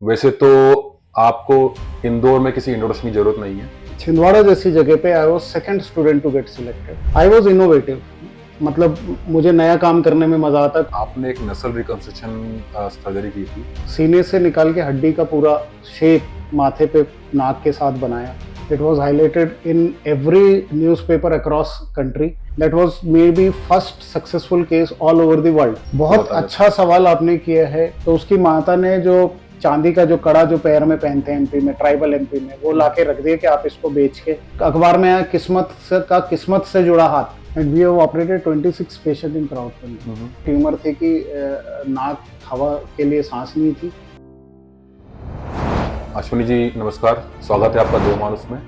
वैसे तो आपको इंदौर में किसी इंट्रोडक्शन की जरूरत नहीं है। छिंदवाड़ा जैसी जगह पे I was second student to get selected. I was innovative, मतलब मुझे नया काम करने में मजा आता। आपने एक नसल रिकंस्ट्रक्शन सर्जरी की थी। सीने से निकाल के हड्डी का पूरा शेप माथे पे नाक के साथ बनाया। It was highlighted in every newspaper across country. That was may be first successful case all over the world. बहुत अच्छा सवाल आपने किया है। तो उसकी माता ने जो चांदी का जो कड़ा जो पैर में पहनते हैं एमपी में, ट्राइबल एमपी में, वो लाके रख दिए कि आप इसको बेच के। अखबार में आया किस्मत से जुड़ा हाथ। And we have operated 26 patient in crowdfunding. Tumour थी कि नाक हवा के लिए सांस नहीं थी। अश्विनी जी नमस्कार, स्वागत है आपका दो मानुस में।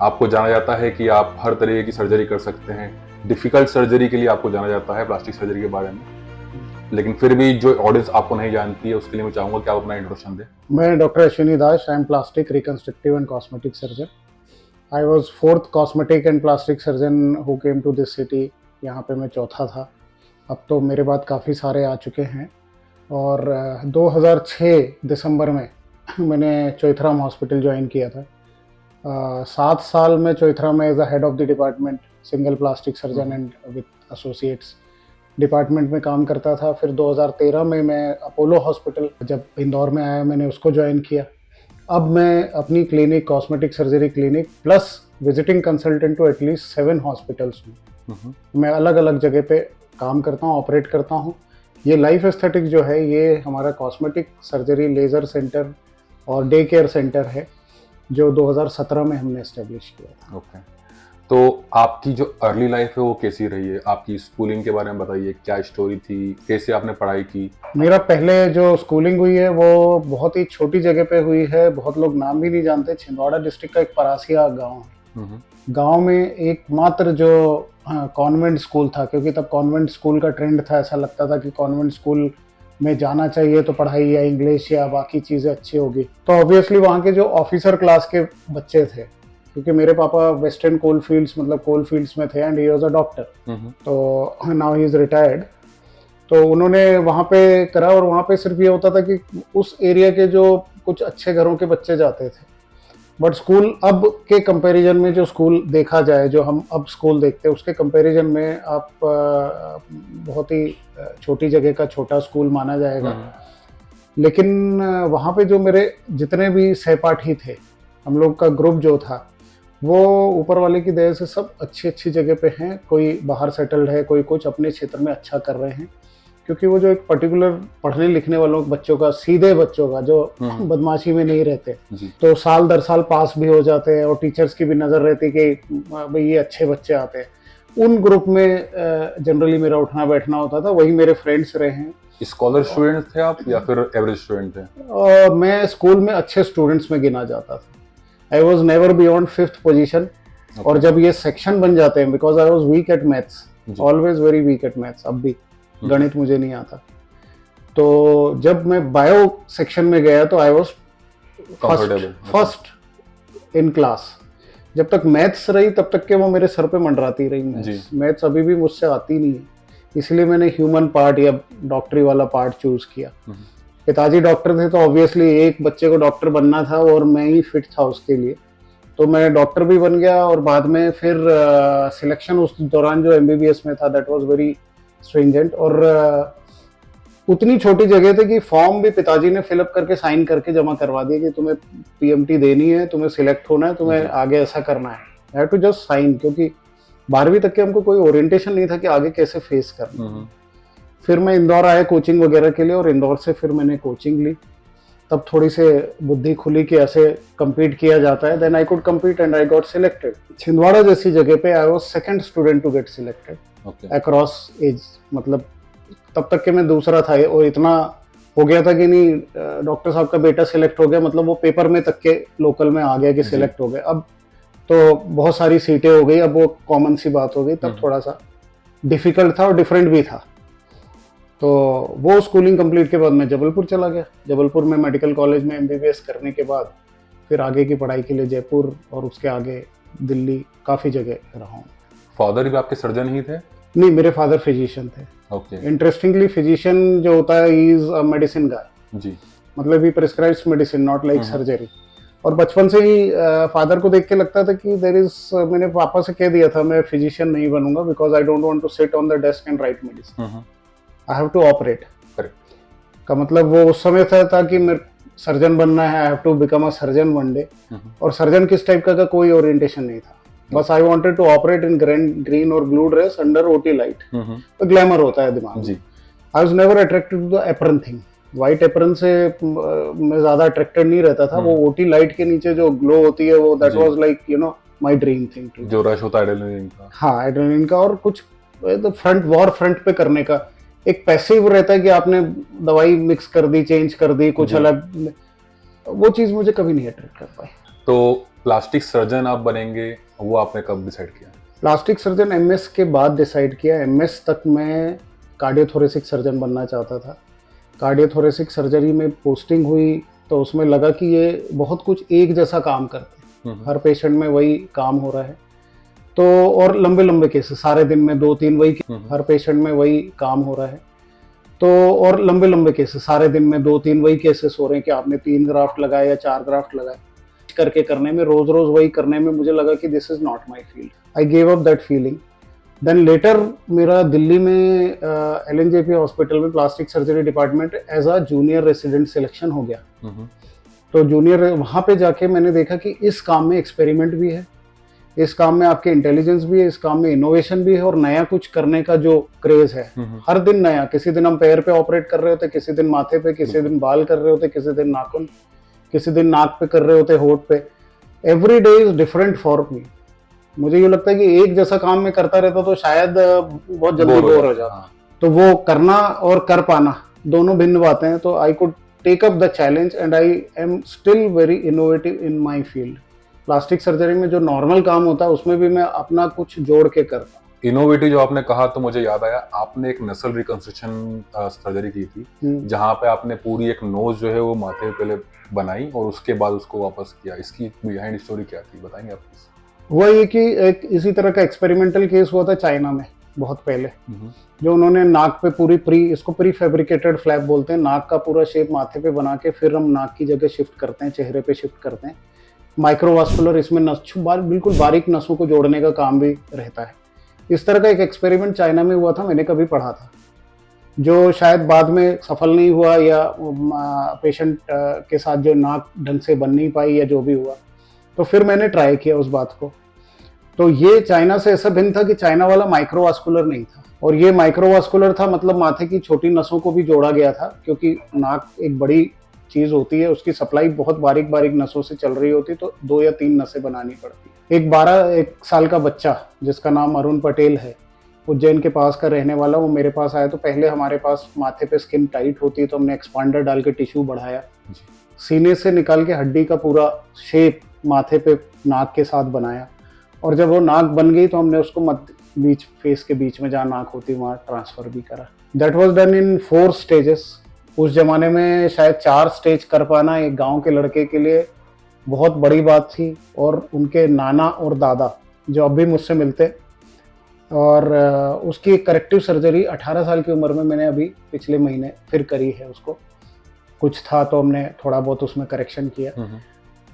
आपको जाना जाता है कि आप हर तरह की सर्जरी कर सकते हैं। डिफिकल्ट सर्जरी के लिए आपको जाना जाता है, प्लास्टिक सर्जरी के बारे में। लेकिन फिर भी जो ऑडियंस आपको नहीं जानती है उसके लिए मैं चाहूंगा कि आप अपना इंट्रोडक्शन दें। मैं doctor Ashwini Das, I am plastic reconstructive and cosmetic surgeon. I was 4th cosmetic and plastic surgeon who came to this city. यहाँ पे मैं चौथा था। अब तो मेरे बाद काफ़ी सारे आ चुके हैं। और 2006 दिसंबर में मैंने चौथराम हॉस्पिटल ज्वाइन किया था। 7 साल में चौथरा में as a head of the department, single plastic surgeon and with associates department में काम करता था। फिर 2013 में मैं अपोलो हॉस्पिटल जब इंदौर में आया मैंने उसको ज्वाइन किया। अब मैं अपनी clinic, cosmetic surgery clinic plus visiting consultant to at least 7 hospitals हूँ। मैं अलग अलग जगह पे काम करता हूँ, ऑपरेट करता हूँ। ये लाइफ एस्थेटिक जो है ये हमारा कॉस्मेटिक सर्जरी लेज़र सेंटर और डे केयर सेंटर है जो 2017 में हमने एस्टेब्लिश किया था। ओके, तो आपकी जो अर्ली लाइफ है वो कैसी रही है? आपकी स्कूलिंग के बारे में बताइए, क्या स्टोरी थी, कैसे आपने पढ़ाई की? मेरा पहले जो स्कूलिंग हुई है वो बहुत ही छोटी जगह पे हुई है। बहुत लोग नाम भी नहीं जानते। छिंदवाड़ा डिस्ट्रिक्ट का एक परासिया गांव है। गांव में एकमात्र जो कॉन्वेंट स्कूल था, क्योंकि तब कॉन्वेंट स्कूल का ट्रेंड था। ऐसा लगता था कि कॉन्वेंट स्कूल में जाना चाहिए तो पढ़ाई या इंग्लिश या बाकी चीज़ें अच्छी होगी। तो ऑब्वियसली वहाँ के जो ऑफिसर क्लास के बच्चे थे, क्योंकि मेरे पापा वेस्टर्न कोल फील्ड्स मतलब कोल फील्ड्स में थे and he was a doctor. तो नाउ ही इज़ रिटायर्ड। तो उन्होंने वहाँ पे करा और वहाँ पे सिर्फ ये होता था कि उस एरिया के जो कुछ अच्छे घरों के बच्चे जाते थे। बट स्कूल अब के कंपैरिजन में जो स्कूल देखा जाए, जो हम अब स्कूल देखते हैं, उसके कंपैरिजन में आप बहुत ही छोटी जगह का छोटा स्कूल माना जाएगा। लेकिन वहाँ पे जो मेरे जितने भी सहपाठी थे, हम लोग का ग्रुप जो था, वो ऊपर वाले की दया से सब अच्छी अच्छी जगह पे हैं। कोई बाहर सेटल्ड है, कोई कुछ अपने क्षेत्र में अच्छा कर रहे हैं। क्योंकि वो जो एक पर्टिकुलर पढ़ने लिखने वालों बच्चों का, सीधे बच्चों का जो बदमाशी में नहीं रहते, तो साल दर साल पास भी हो जाते हैं और टीचर्स की भी नज़र रहती कि भाई ये अच्छे बच्चे आते हैं। उन ग्रुप में जनरली मेरा उठना बैठना होता था। वही मेरे फ्रेंड्स रहे हैं। स्कॉलर स्टूडेंट थे आप या फिर एवरेज स्टूडेंट थे? और मैं स्कूल में अच्छे स्टूडेंट्स में गिना जाता था। I was never beyond 5th position. और जब ये सेक्शन बन जाते हैं, because I was weak at maths, always very weak at maths. अब भी गणित मुझे नहीं आता। तो जब मैं बायो सेक्शन में गया तो I was first in class. जब तक मैथ्स रही तब तक के वो मेरे सर पे मंडराती रही। मैथ्स अभी भी मुझसे आती नहीं है, इसलिए मैंने ह्यूमन पार्ट या डॉक्टरी वाला पार्ट चूज किया। पिताजी डॉक्टर थे तो ऑब्वियसली एक बच्चे को डॉक्टर बनना था और मैं ही फिट था उसके लिए। तो मैं डॉक्टर भी बन गया और बाद में फिर सिलेक्शन उस दौरान जो एमबीबीएस में था, दैट वाज वेरी स्ट्रिंजेंट। और उतनी छोटी जगह थी कि फॉर्म भी पिताजी ने फिलअप करके साइन करके जमा करवा दिया कि तुम्हें पीएमटी देनी है, तुम्हें सिलेक्ट होना है, तुम्हें आगे ऐसा करना है। I have to just sign, क्योंकि 12वीं तक के हमको कोई ओरिएंटेशन नहीं था कि आगे कैसे फेस करना। फिर मैं इंदौर आया कोचिंग वगैरह के लिए और इंदौर से फिर मैंने कोचिंग ली। तब थोड़ी से बुद्धि खुली कि ऐसे compete किया जाता है। Then I could compete and I got selected. Chhindwara जैसी जगह पे I was second student to get selected across age. मतलब तब तक के मैं दूसरा था और इतना हो गया था कि नहीं डॉक्टर साहब का बेटा सिलेक्ट हो गया, मतलब वो पेपर में तक के लोकल में आ गया कि सिलेक्ट हो गया। अब तो बहुत सारी सीटें हो गई, अब वो कॉमन सी बात हो गई। तब थोड़ा सा डिफिकल्ट था और डिफरेंट भी था। तो वो स्कूलिंग कंप्लीट के बाद मैं जबलपुर चला गया। जबलपुर में मेडिकल कॉलेज में एमबीबीएस करने के बाद फिर आगे की पढ़ाई के लिए जयपुर और उसके आगे दिल्ली, काफ़ी जगह रहा हूँ। फादर भी आपके सर्जन ही थे? नहीं, मेरे फादर फिजिशियन थे। ओके। इंटरेस्टिंगली फिजिशियन जो होता है, he is a medicine guy. जी। मतलब he prescribes medicine, not like surgery. और बचपन से ही फादर को देख के लगता था कि देयर इज, मैंने पापा से कह दिया था मैं फिजिशियन नहीं बनूंगा because I don't want to sit on the desk and write medicine, I have to operate. का मतलब वो उस समय था कि मेरे सर्जन बनना है, I have to become a surgeon one day. और सर्जन किस टाइप का कोई ओरिएंटेशन नहीं था, बस I wanted to operate in green और blue dress under OT light. तो ग्लैमर होता है दिमाग में। I was never attracted to the apron thing, white apron से मैं ज्यादा अट्रैक्टेड नहीं रहता था। वो ओटी लाइट के नीचे जो ग्लो होती है वो that was like you know my dream thing too, जो रश होता है एड्रेनलिन का। हाँ, एड्रेनलिन का। और कुछ तो फ्रंट वॉर फ्रंट पे करने का एक पैसिव रहता है कि आपने दवाई मिक्स कर दी, चेंज कर दी, कुछ अलग, वो चीज मुझे कभी नहीं अट्रैक्ट कर पाई। तो प्लास्टिक सर्जन आप बनेंगे, वो आपने कब डिसाइड किया? प्लास्टिक सर्जन एमएस के बाद डिसाइड किया। एमएस तक मैं कार्डियोथोरेसिक सर्जन बनना चाहता था। कार्डियोथोरेसिक सर्जरी में पोस्टिंग हुई तो उसमें लगा कि ये बहुत कुछ एक जैसा काम करते हैं, हर पेशेंट में वही काम हो रहा है। तो और लंबे लंबे केसेस, सारे दिन में 2-3 वही, हर पेशेंट में वही काम हो रहा है। तो और लंबे लंबे केसेस, सारे दिन में 2-3 वही केसेस हो रहे हैं कि आपने 3 ग्राफ्ट लगाए या 4 ग्राफ्ट लगाए, करके करने में, रोज रोज वही करने में मुझे लगा कि this is not my field. I gave up that feeling. Then later मेरा दिल्ली में LNJP हॉस्पिटल में plastic surgery department as a junior resident selection हो गया। तो जूनियर वहाँ पे जाके मैंने देखा कि इस काम में एक्सपेरिमेंट भी है, इस काम में आपके इंटेलिजेंस भी है, इस काम में इनोवेशन भी है, और नया कुछ करने का जो क्रेज है, हर दिन नया। किसी दिन हम पैर पे ऑपरेट कर रहे होते, किसी दिन माथे पे, किसी दिन बाल कर रहे होते, किसी दिन नाखून, किसी दिन नाक पे कर रहे होते, होठ पे। Every day is different for me. मुझे ये लगता है कि एक जैसा काम मैं करता रहता तो शायद बहुत जल्दी बोर हो जाता। तो वो करना और कर पाना दोनों भिन्न बातें हैं। तो I could take up the challenge and I am still very innovative in my field. Plastic surgery में जो नॉर्मल काम होता है उसमें भी मैं अपना कुछ जोड़ के करता। इनोवेटिव जो आपने कहा तो मुझे याद आया, आपने एक नसल रिकंस्ट्रक्शन सर्जरी की थी, जहाँ पे आपने पूरी एक नोज जो है वो माथे पे पहले बनाई और उसके बाद उसको वापस किया। इसकी बिहाइंड स्टोरी क्या थी, बताएंगे आप? हुआ ये कि एक इसी तरह का एक्सपेरिमेंटल केस हुआ था चाइना में बहुत पहले, जो उन्होंने नाक पे पूरी इसको प्री फैब्रिकेटेड फ्लैप बोलते हैं, नाक का पूरा शेप माथे पे बना के फिर हम नाक की जगह शिफ्ट करते हैं, चेहरे पे शिफ्ट करते हैं। माइक्रोवास्कुलर, इसमें बिल्कुल बारीक नसों को जोड़ने का काम भी रहता है। इस तरह का एक एक्सपेरिमेंट चाइना में हुआ था, मैंने कभी पढ़ा था, जो शायद बाद में सफल नहीं हुआ या पेशेंट के साथ जो नाक ढंग से बन नहीं पाई या जो भी हुआ। तो फिर मैंने ट्राई किया उस बात को। तो ये चाइना से ऐसा भिन्न था कि चाइना वाला माइक्रोवास्कुलर नहीं था और ये माइक्रोवास्कुलर था, मतलब माथे की छोटी नसों को भी जोड़ा गया था, क्योंकि नाक एक बड़ी चीज होती है, उसकी सप्लाई बहुत बारीक बारीक नसों से चल रही होती, तो 2 या 3 नसें बनानी पड़ती। एक 12 साल का बच्चा जिसका नाम अरुण पटेल है, उज्जैन के पास का रहने वाला, वो मेरे पास आया। तो पहले हमारे पास माथे पे स्किन टाइट होती है तो हमने एक्सपांडर डाल के टिश्यू बढ़ाया, सीने से निकाल के हड्डी का पूरा शेप माथे पे नाक के साथ बनाया, और जब वो नाक बन गई तो हमने उसको बीच फेस के बीच में जहाँ नाक होती वहाँ ट्रांसफर भी करा। That was done in 4 stages. उस जमाने में शायद 4 स्टेज कर पाना एक गांव के लड़के के लिए बहुत बड़ी बात थी। और उनके नाना और दादा जो अब भी मुझसे मिलते, और उसकी करेक्टिव सर्जरी 18 साल की उम्र में मैंने अभी पिछले महीने फिर करी है। उसको कुछ था तो हमने थोड़ा बहुत उसमें करेक्शन किया।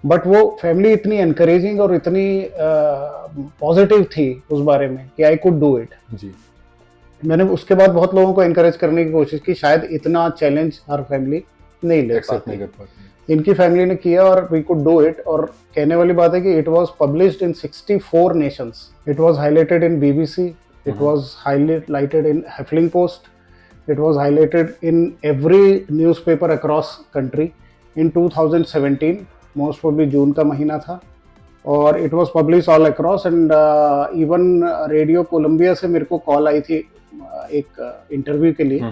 बट वो फैमिली इतनी एनकरेजिंग और इतनी पॉजिटिव थी उस बारे में कि आई कुड डू इट। मैंने उसके बाद बहुत लोगों को एनकरेज करने की कोशिश की, शायद इतना चैलेंज हर फैमिली नहीं ले पाती। इनकी फैमिली ने किया और वी कुड डू इट। और कहने वाली बात है कि it was published in 64 nations, it was highlighted in BBC, it was highlighted in हैफलिंग post, it was highlighted in every newspaper across country in 2017, most probably June का महीना था। और it was publish all across and even radio Colombia से मेरे को call आई थी एक इंटरव्यू के लिए,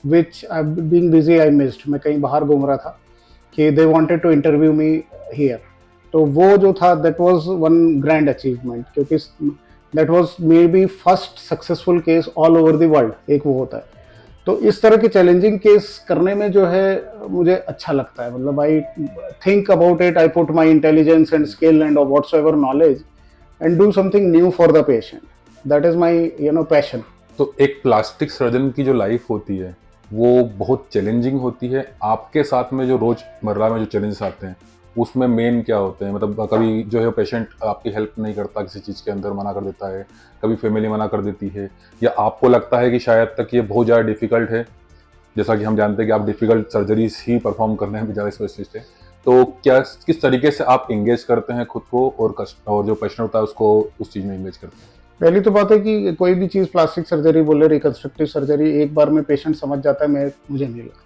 which being busy I missed. मैं कहीं बाहर घूम रहा था कि they wanted to interview me here. तो वो जो था that was one grand achievement, क्योंकि that was maybe first successful case all over the world, एक वो होता है। तो इस तरह के चैलेंजिंग केस करने में जो है मुझे अच्छा लगता है। मतलब I think about it, I put my intelligence and skill and whatsoever knowledge and do something new for the patient. That is my passion. तो एक प्लास्टिक सर्जन की जो लाइफ होती है वो बहुत चैलेंजिंग होती है। आपके साथ में जो रोज़मर्रा में जो चैलेंजेस आते हैं उसमें मेन क्या होते हैं? मतलब कभी जो है पेशेंट आपकी हेल्प नहीं करता, किसी चीज़ के अंदर मना कर देता है, कभी फैमिली मना कर देती है, या आपको लगता है कि शायद तक ये बहुत ज़्यादा डिफ़िकल्ट है, जैसा कि हम जानते हैं कि आप डिफ़िकल्ट सर्जरीज ही परफॉर्म करने में ज़्यादा स्पेशलिस्ट हैं, तो क्या किस तरीके से आप एंगेज करते हैं खुद को और जो पेशेंट होता है उसको उस चीज़ में एंगेज करते हैं? पहली तो बात है कि कोई भी चीज़ प्लास्टिक सर्जरी बोले, रिकंस्ट्रक्टिव सर्जरी, एक बार में पेशेंट समझ जाता है, मुझे नहीं लगता।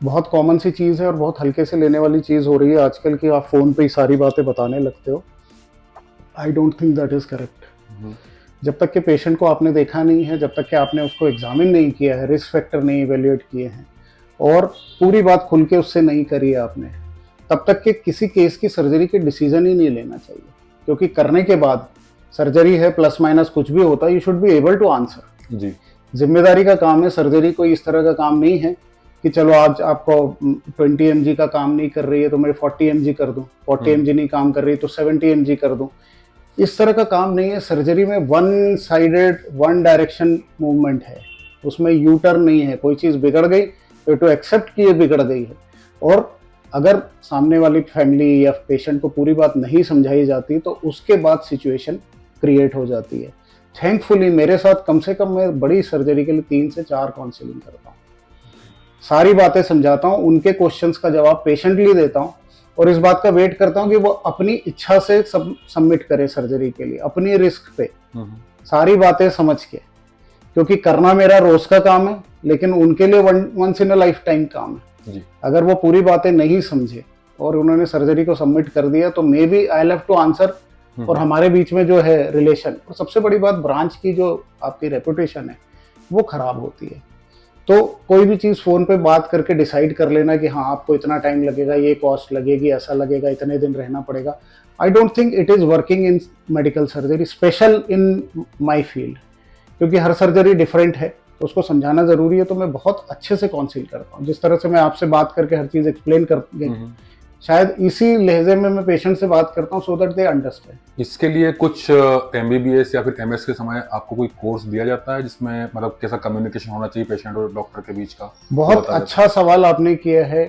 बहुत कॉमन सी चीज़ है और बहुत हल्के से लेने वाली चीज़ हो रही है आजकल की। आप फ़ोन पे ही सारी बातें बताने लगते हो। आई don't think that is correct. जब तक कि पेशेंट को आपने देखा नहीं है, जब तक कि आपने उसको एग्जामिन नहीं किया है, रिस्क फैक्टर नहीं इवेल्युएट किए हैं और पूरी बात खुल के उससे नहीं करी है आपने, तब तक कि किसी केस की सर्जरी के डिसीजन ही नहीं लेना चाहिए। क्योंकि करने के बाद सर्जरी है, प्लस माइनस कुछ भी होता है, you should be able to answer. जी, जिम्मेदारी का काम है। सर्जरी कोई इस तरह का काम नहीं है कि चलो आज आपको 20 mg का काम नहीं कर रही है तो मैं 40 mg कर दूं, 40 mg नहीं काम कर रही तो 70 mg कर दूं। इस तरह का काम नहीं है। सर्जरी में one sided, one direction movement है, उसमें यू टर्न नहीं है। कोई चीज़ बिगड़ गई तो टू एक्सेप्ट कि ये बिगड़ गई है, और अगर सामने वाली फैमिली या पेशेंट को पूरी बात नहीं समझाई जाती तो उसके बाद सिचुएशन क्रिएट हो जाती है। थैंकफुली मेरे साथ कम से कम मैं बड़ी सर्जरी के लिए 3 से 4 काउंसलिंग करता हूँ, सारी बातें समझाता हूँ, उनके क्वेश्चंस का जवाब पेशेंटली देता हूँ और इस बात का वेट करता हूँ कि वो अपनी इच्छा से सबमिट करे सर्जरी के लिए, अपनी रिस्क पे, सारी बातें समझ के। क्योंकि करना मेरा रोज का काम है, लेकिन उनके लिए once in a lifetime काम है जी। अगर वो पूरी बातें नहीं समझे और उन्होंने सर्जरी को सबमिट कर दिया तो maybe I have to answer, और हमारे बीच में जो है रिलेशन, और सबसे बड़ी बात ब्रांच की जो आपकी रेपुटेशन है वो खराब होती है। तो कोई भी चीज़ फ़ोन पे बात करके डिसाइड कर लेना कि हाँ आपको इतना टाइम लगेगा, ये कॉस्ट लगेगी, ऐसा लगेगा, इतने दिन रहना पड़ेगा, आई don't think it is working in medical surgery, special in my field. क्योंकि हर सर्जरी डिफरेंट है तो उसको समझाना ज़रूरी है। तो मैं बहुत अच्छे से काउंसिल करता हूँ। जिस तरह से मैं आपसे बात करके हर चीज़ एक्सप्लेन कर शायद इसी लहजे में मैं पेशेंट से बात करता हूँ, सो दैट दे अंडरस्टैंड। इसके लिए कुछ MBBS या फिर MS के समय आपको कोई कोर्स दिया जाता है जिसमें मतलब कैसा कम्युनिकेशन होना चाहिए पेशेंट और डॉक्टर के बीच का? बहुत अच्छा सवाल आपने किया है,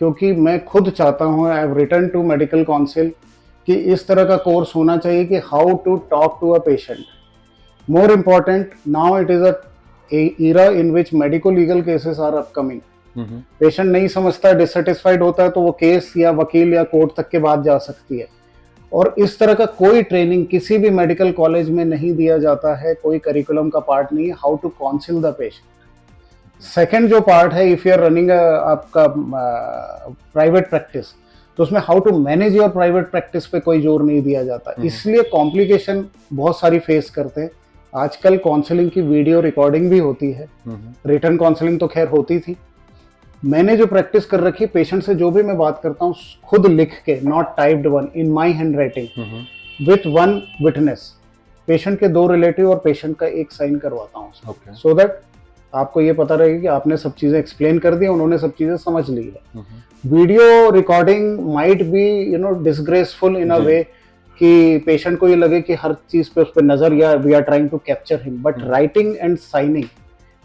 क्योंकि मैं खुद चाहता हूँ, I have written to medical council, कि इस तरह का कोर्स होना चाहिए कि how to talk to a patient. More important now it is a era in which medico legal cases are upcoming। Patient नहीं समझता, डिससेटिस्फाइड होता है तो वो केस या वकील या कोर्ट तक के बाद जा सकती है। और इस तरह का कोई ट्रेनिंग किसी भी मेडिकल कॉलेज में नहीं दिया जाता है, कोई करिकुलम का पार्ट नहीं है how to counsel the patient. Second जो पार्ट है, इफ यू आर रनिंग आपका प्राइवेट प्रैक्टिस, तो उसमें how to manage your private practice पे कोई जोर नहीं दिया जाता। इसलिए कॉम्प्लिकेशन बहुत सारी फेस करते हैं। आजकल काउंसलिंग की वीडियो रिकॉर्डिंग भी होती है, रिटर्न काउंसलिंग तो खैर होती थी। मैंने जो प्रैक्टिस कर रखी, पेशेंट से जो भी मैं बात करता हूँ खुद लिख के, not typed one, in my hand writing with one witness, patient के 2 रिलेटिव और पेशेंट का 1 साइन करवाता हूँ, सो दैट आपको ये पता रहेगा कि आपने सब चीज़ें एक्सप्लेन कर दी, उन्होंने सब चीज़ें समझ ली है। Video recording might be disgraceful in a way कि पेशेंट को ये लगे कि हर चीज़ पे उस पर नज़र, या we are trying to capture him, but writing and signing,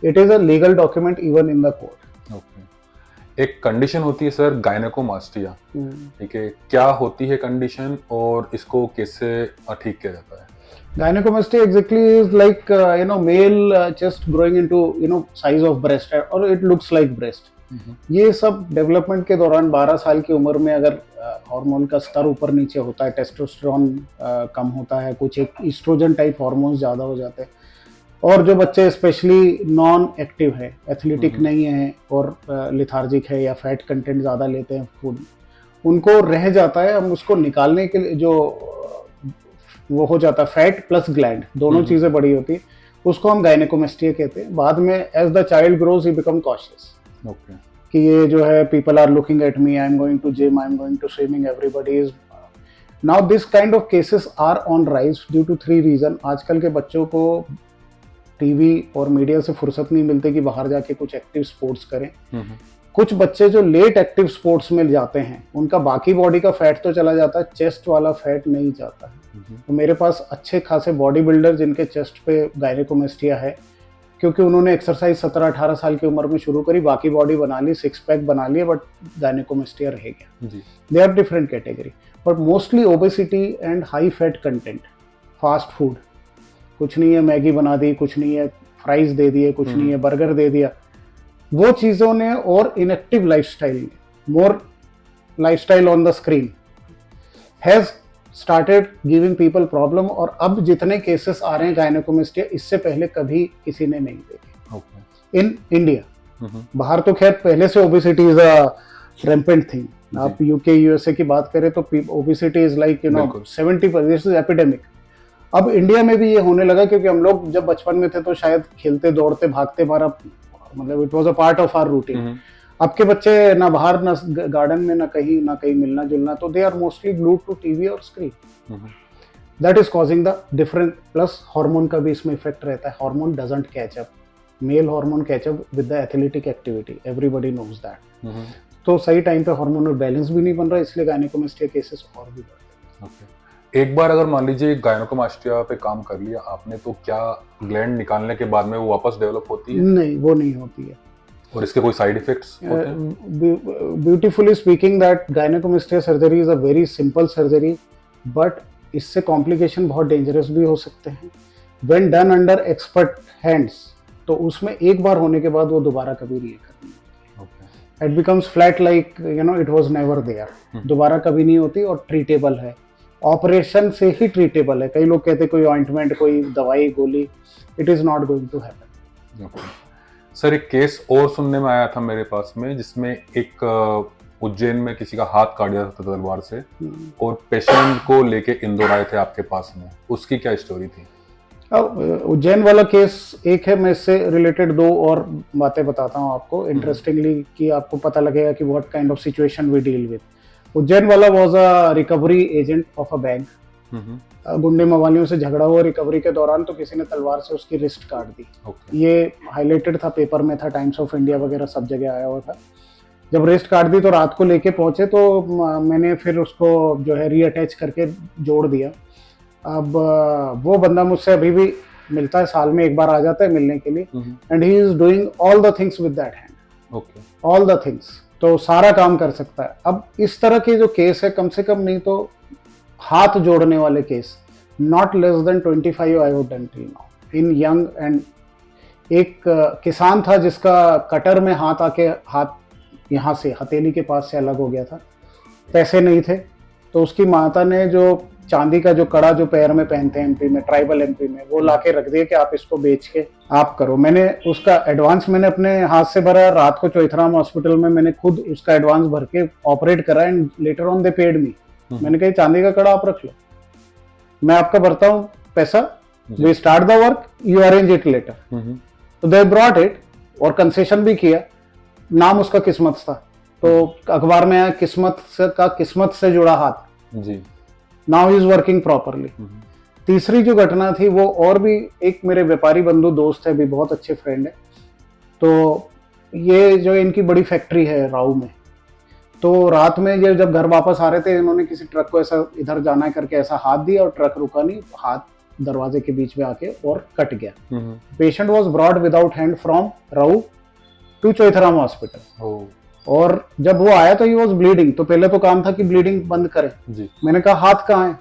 it is a legal document even in the court. एक कंडीशन होती है सर, गायनेकोमास्टिया, ठीक है, क्या होती है कंडीशन और इसको कैसे ठीक किया जाता है? Gynecomastia exactly is like male chest growing into size of breast, or it looks like breast। ये सब डेवलपमेंट के दौरान 12 साल की उम्र में अगर हार्मोन का स्तर ऊपर नीचे होता है, टेस्टोस्टेरोन कम होता है, कुछ एक ईस्ट्रोजन टाइप हार्मोन्स ज़्यादा हो जाते हैं, और जो बच्चे स्पेशली नॉन एक्टिव है, एथलेटिक नहीं है और लिथार्जिक है या फैट कंटेंट ज़्यादा लेते हैं फूड, उनको रह जाता है। हम उसको निकालने के लिए जो वो हो जाता है, फैट प्लस ग्लैंड, दोनों चीज़ें बड़ी होती है, उसको हम गायनेकोमेस्टिया कहते हैं। बाद में as the child grows he become cautious, कि ये जो है people are looking at me, I am going to gym, I am going to swimming, everybody is. Now this kind of cases are on rise due to 3 reason. आजकल के बच्चों को TV और media से फुर्सत नहीं मिलती कि बाहर जाके कुछ एक्टिव स्पोर्ट्स करें। कुछ बच्चे जो लेट एक्टिव स्पोर्ट्स में जाते हैं, उनका बाकी बॉडी का फैट तो चला जाता है, चेस्ट वाला फैट नहीं जाता है। तो मेरे पास अच्छे खासे बॉडी बिल्डर जिनके चेस्ट पे गायनेकोमेस्टिया है, क्योंकि उन्होंने एक्सरसाइज 17-18 साल की उम्र में शुरू करी, बाकी बॉडी बना ली, 6 पैक बना लिए, बट गायनेकोमेस्टिया रह गया। They are different category, but mostly obesity and high fat content, fast food, कुछ नहीं है मैगी बना दी, कुछ नहीं है फ्राइज दे दिए, कुछ नहीं है बर्गर दे दिया, वो चीज़ों ने, और इनएक्टिव लाइफस्टाइल ने, more lifestyle on the screen has started giving people problem. और अब जितने केसेस आ रहे हैं गायनेकोमेस्टिया, इससे पहले कभी किसी ने नहीं देखे इन इंडिया। बाहर तो खैर पहले से obesity is a rampant thing. आप यूके यूएसए की बात करें तो obesity is like 70%, this is epidemic. अब इंडिया में भी ये होने लगा, क्योंकि हम लोग जब बचपन में थे तो शायद खेलते दौड़ते भागते, हमारा मतलब it was a part of our routine. अब के बच्चे ना बाहर, ना गार्डन में, ना कहीं मिलना जुलना, तो they are mostly glued to TV और screen. That is causing the different, plus hormone का भी इसमें इफेक्ट रहता है। Hormone doesn't catch up, male hormone catch up with the athletic activity, everybody knows that. तो सही टाइम पे hormonal balance भी नहीं बन रहा, इसलिए गायनेकोमेस्टिया केसेस और भी बढ़ते हैं। एक बार अगर मान लीजिए गायनेकोमास्टिया पे काम कर लिया आपने, तो क्या ग्लैंड निकालने के बाद में वो वापस डेवलप होती है? नहीं, वो नहीं होती है। और इसके कोई साइड इफेक्ट्स होते हैं? Beautifully speaking, that gynaecomastia surgery is a very simple surgery, but इससे कॉम्प्लिकेशन बहुत डेंजरस भी हो सकते हैं when done under expert hands. तो उसमें एक बार होने के बाद वो दोबारा कभी नहीं करनी होती। It becomes flat like it was never there, दोबारा कभी नहीं होती, और ट्रीटेबल है, ऑपरेशन से ही ट्रीटेबल है। कई लोग कहते हैं कोई ऑइंटमेंट, कोई दवाई गोली, it is not going to happen. Sir, एक केस और सुनने में आया था मेरे पास में, जिसमें एक उज्जैन में किसी का हाथ काट दिया था तलवार से, और पेशेंट को लेके इंदौर आए थे आपके पास में, उसकी क्या स्टोरी थी? उज्जैन वाला केस एक है, मैं इससे रिलेटेड 2 और बातें बताता हूँ आपको इंटरेस्टिंगली, कि आपको पता लगेगा कि what kind of situation we deal with. Ujjain वाला was a recovery agent of a bank. गुंडे मवालियों से झगड़ा हुआ रिकवरी के दौरान, तो किसी ने तलवार से उसकी रिस्ट काट दी। ये हाईलाइटेड था, पेपर में था, टाइम्स ऑफ इंडिया वगैरह सब जगह आया हुआ था। जब रिस्ट काट दी तो रात को लेके पहुंचे, तो मैंने फिर उसको जो है रीअटैच करके जोड़ दिया। अब वो बंदा मुझसे अभी भी मिलता है, साल में एक बार आ जाता है मिलने के लिए, and he is doing all the things with that hand, all the things, तो सारा काम कर सकता है। अब इस तरह के जो केस है, कम से कम नहीं तो हाथ जोड़ने वाले case, not less than 25 I would done till now in young. And एक किसान था जिसका कटर में हाथ आके, हाथ यहाँ से हथेली के पास से अलग हो गया था, पैसे नहीं थे, तो उसकी माता ने जो चांदी का जो कड़ा जो पैर में पहनते हैं एमपी में, ट्राइबल एमपी में, वो लाके रख दिए कि आप इसको बेच के आप करो। मैंने उसका एडवांस मैंने अपने हाथ से भरा, रात को चौथराम हॉस्पिटल में मैंने खुद उसका एडवांस भर के ऑपरेट करा, and later on they paid me. मैंने कहा चांदी का कड़ा आप रख लो, मैं आपका भरता हूँ पैसा, we start the work, you arrange it later. तो दे ब्रॉट इट, और कंसेशन भी किया। नाम उसका किस्मत था, तो अखबार में आया किस्मत से जुड़ा हाथ जी। Now he is working properly. तीसरी जो घटना थी वो और भी, एक मेरे व्यापारी बंधु दोस्त है, भी बहुत अच्छे फ्रेंड है, तो ये जो इनकी बड़ी फैक्ट्री है राऊ में, तो रात में ये जब घर वापस आ रहे थे, इन्होंने किसी ट्रक को ऐसा इधर जाना है करके ऐसा हाथ दिया, और ट्रक रुका नहीं, हाथ दरवाजे के बीच में आके और कट गया। Patient was brought without hand from Rau to Choithram hospital, और जब वो आया तो ही वाज ब्लीडिंग। तो पहले तो काम था कि ब्लीडिंग बंद करे जी। मैंने कहा हाथ कहाँ है?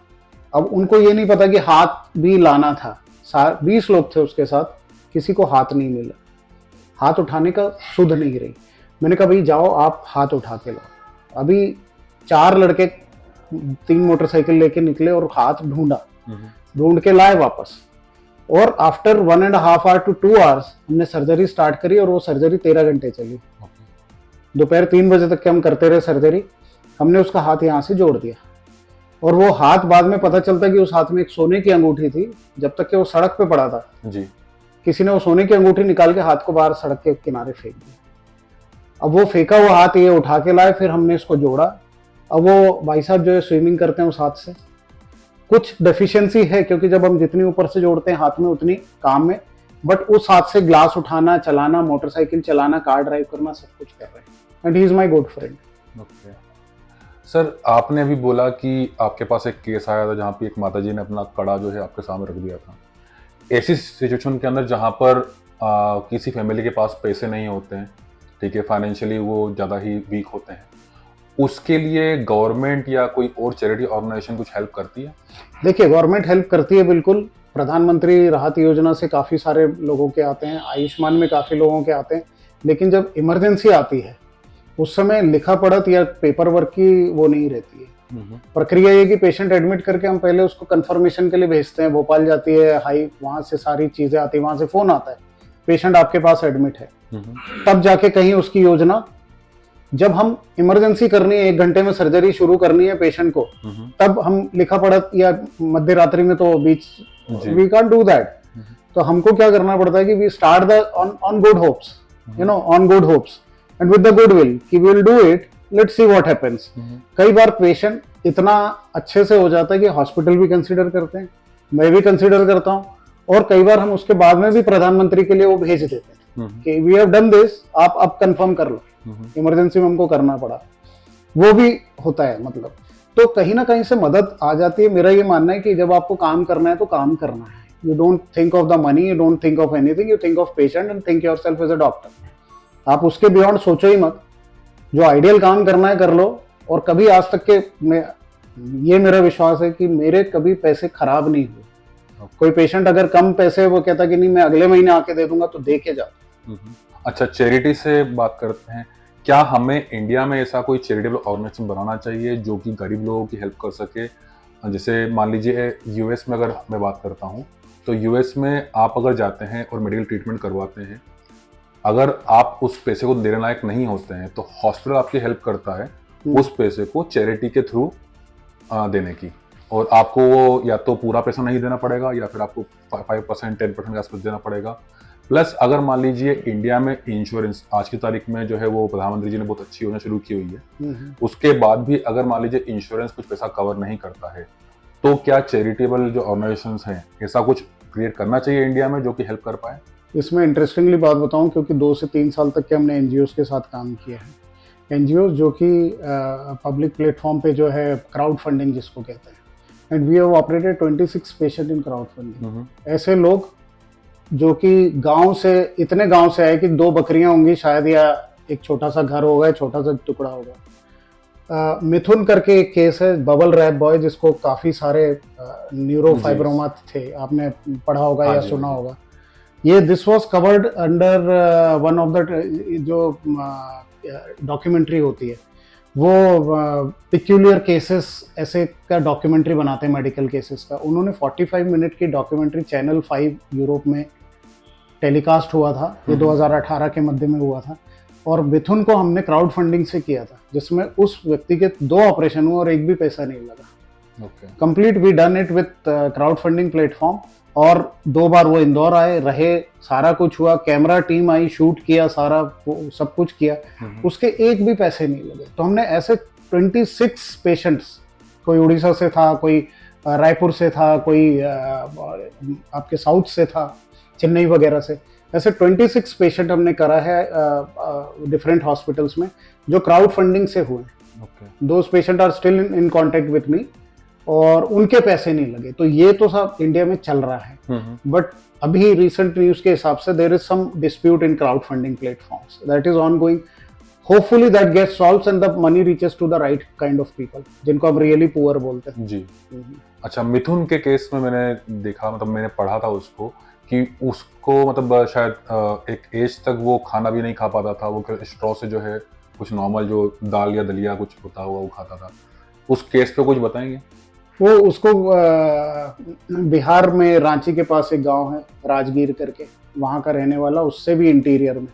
अब उनको ये नहीं पता कि हाथ भी लाना था। 20 लोग थे उसके साथ, किसी को हाथ नहीं मिला, हाथ उठाने का सुध नहीं रही। मैंने कहा भाई जाओ आप हाथ उठा के लाओ। अभी 4 लड़के 3 मोटरसाइकिल लेके निकले और हाथ ढूंढा, ढूंढ के लाए वापस, और आफ्टर 1.5 आवर टू 2 आवर्स हमने सर्जरी स्टार्ट करी, और वो सर्जरी 13 घंटे चली। दोपहर 3 बजे तक के हम करते रहे सर्जरी। हमने उसका हाथ यहाँ से जोड़ दिया, और वो हाथ बाद में पता चलता कि उस हाथ में एक सोने की अंगूठी थी, जब तक कि वो सड़क पे पड़ा था जी। किसी ने वो सोने की अंगूठी निकाल के हाथ को बाहर सड़क के किनारे फेंक दिया। अब वो फेंका हुआ हाथ ये उठा के लाए, फिर हमने इसको जोड़ा। अब वो भाई साहब जो है स्विमिंग करते हैं उस हाथ से, कुछ डेफिशिएंसी है, क्योंकि जब हम जितनी ऊपर से जोड़ते हैं हाथ में उतनी काम में, बट उस हाथ से ग्लास उठाना, चलाना, मोटरसाइकिल चलाना, कार ड्राइव करना, सब कुछ कर रहे हैं, and he is my good friend. Okay sir, आपने अभी बोला कि आपके पास एक केस आया था जहाँ पे एक माताजी ने अपना कड़ा जो है आपके सामने रख दिया था। ऐसी सिचुएशन के अंदर जहाँ पर किसी फैमिली के पास पैसे नहीं होते हैं, ठीक है, फाइनेंशियली वो ज़्यादा ही वीक होते हैं, उसके लिए गवर्नमेंट या कोई और चैरिटी ऑर्गेनाइजेशन कुछ हेल्प करती है? देखिए, गवर्नमेंट हेल्प करती है बिल्कुल। प्रधानमंत्री राहत योजना से काफ़ी सारे लोगों के आते हैं, आयुष्मान में काफ़ी लोगों के आते हैं, लेकिन जब इमरजेंसी आती है उस समय लिखा पढ़त या पेपर वर्क की वो नहीं रहती है। प्रक्रिया ये कि पेशेंट एडमिट करके हम पहले उसको कंफर्मेशन के लिए भेजते हैं, भोपाल जाती है हाई, वहाँ से सारी चीज़ें आती है, वहाँ से फ़ोन आता है पेशेंट आपके पास एडमिट है, तब जाके कहीं उसकी योजना, जब हम इमरजेंसी करनी है 1 घंटे में सर्जरी शुरू करनी है पेशेंट को, तब हम लिखा पढ़त या मध्य रात्रि में तो बीच वी कांट डू दैट। तो हमको क्या करना पड़ता है कि we start the on good hopes, you know, on good hopes and with the good will कि we will do it, let's see what happens. कई बार पेशेंट इतना अच्छे से हो जाता है कि हॉस्पिटल भी कंसीडर करते हैं, मैं भी कंसीडर करता हूँ, और कई बार हम उसके बाद में भी प्रधानमंत्री के लिए वो भेज देते हैं कि वी हैव डन दिस, आप अब कंफर्म कर लो, इमरजेंसी में हमको करना पड़ा, वो भी होता है। मतलब तो कहीं ना कहीं से मदद आ जाती है। मेरा ये मानना है कि जब आपको काम करना है तो काम करना है, you don't think of the money, you don't think of anything, you think of patient and think yourself as a doctor. आप उसके बियॉन्ड सोचो ही मत, जो आइडियल काम करना है कर लो। और कभी आज तक के ये मेरा विश्वास है कि मेरे कभी पैसे खराब नहीं हुए। कोई पेशेंट अगर कम पैसे, वो कहता कि नहीं मैं अगले महीने आके दे दूंगा, तो दे के जाओ। अच्छा, चैरिटी से बात करते हैं, क्या हमें इंडिया में ऐसा कोई चैरिटेबल ऑर्गेनाइजेशन बनाना चाहिए जो कि गरीब लोगों की हेल्प कर सके? जैसे मान लीजिए यूएस में अगर मैं बात करता हूँ, तो यूएस में आप अगर जाते हैं और मेडिकल ट्रीटमेंट करवाते हैं, अगर आप उस पैसे को देने लायक नहीं होते हैं तो हॉस्पिटल आपकी हेल्प करता है उस पैसे को चैरिटी के थ्रू देने की, और आपको वो या तो पूरा पैसा नहीं देना पड़ेगा या फिर आपको 5% 10% के आसपास देना पड़ेगा। प्लस अगर मान लीजिए इंडिया में इंश्योरेंस आज की तारीख में जो है वो प्रधानमंत्री जी ने बहुत अच्छी योजना शुरू की हुई है, उसके बाद भी अगर मान लीजिए इंश्योरेंस कुछ पैसा कवर नहीं करता है, तो क्या चैरिटेबल जो ऑर्गेनाइजेशंस हैं ऐसा कुछ क्रिएट करना चाहिए इंडिया में जो कि हेल्प कर पाए? इसमें इंटरेस्टिंगली बात बताऊं, क्योंकि 2 से 3 साल तक के हमने एनजीओज के साथ काम किया है। एनजीओ जो कि पब्लिक प्लेटफॉर्म पे जो है क्राउड फंडिंग जिसको कहते हैं, and we have operated 26 patient in crowd funding. ऐसे लोग जो कि गांव से, इतने गांव से आए कि 2 बकरियां होंगी शायद, या एक छोटा सा घर होगा, छोटा सा टुकड़ा होगा। मिथुन करके एक केस है, बबल रैप बॉय, जिसको काफ़ी सारे न्यूरोफाइब्रोमा थे, आपने पढ़ा होगा या सुना होगा। ये this was covered under one of the जो डॉक्यूमेंट्री होती है, वो पिक्यूलियर केसेस ऐसे का डॉक्यूमेंट्री बनाते हैं, मेडिकल केसेस का। उन्होंने 45 मिनट की डॉक्यूमेंट्री चैनल 5 यूरोप में टेलीकास्ट हुआ था, ये 2018 के मध्य में हुआ था, और मिथुन को हमने क्राउड फंडिंग से किया था, जिसमें उस व्यक्ति के 2 ऑपरेशन हुए और एक भी पैसा नहीं लगा। Complete we done it with crowd funding platform, और 2 बार वो इंदौर आए रहे, सारा कुछ हुआ, कैमरा टीम आई, शूट किया, सारा सब कुछ किया, उसके एक भी पैसे नहीं लगे। तो हमने ऐसे 26 पेशेंट्स, कोई उड़ीसा से था, कोई रायपुर से था, कोई आपके साउथ से था, चेन्नई वगैरह से, ऐसे 26 पेशेंट हमने करा है डिफरेंट हॉस्पिटल्स में, जो क्राउड फंडिंग से हुए। Those patient are still in contact with me, और उनके पैसे नहीं लगे। तो ये तो सब इंडिया में चल रहा है, बट अभी रिसेंट न्यूज के हिसाब से there is some dispute in crowd funding platforms, that is ongoing. Hopefully that gets solved and the money reaches to the right kind of people, जिनको हम रियली पुअर बोलते हैं। जी। अच्छा, मिथुन के केस में मैंने देखा, मतलब मैंने पढ़ा था उसको कि उसको मतलब शायद एक एज तक वो खाना भी नहीं खा पाता था, वो स्ट्रॉ से जो है कुछ नॉर्मल जो दाल या दलिया कुछ होता हुआ वो खाता था। उस केस पे कुछ बताएंगे? वो उसको बिहार में रांची के पास एक गांव है राजगीर करके, वहाँ का रहने वाला, उससे भी इंटीरियर में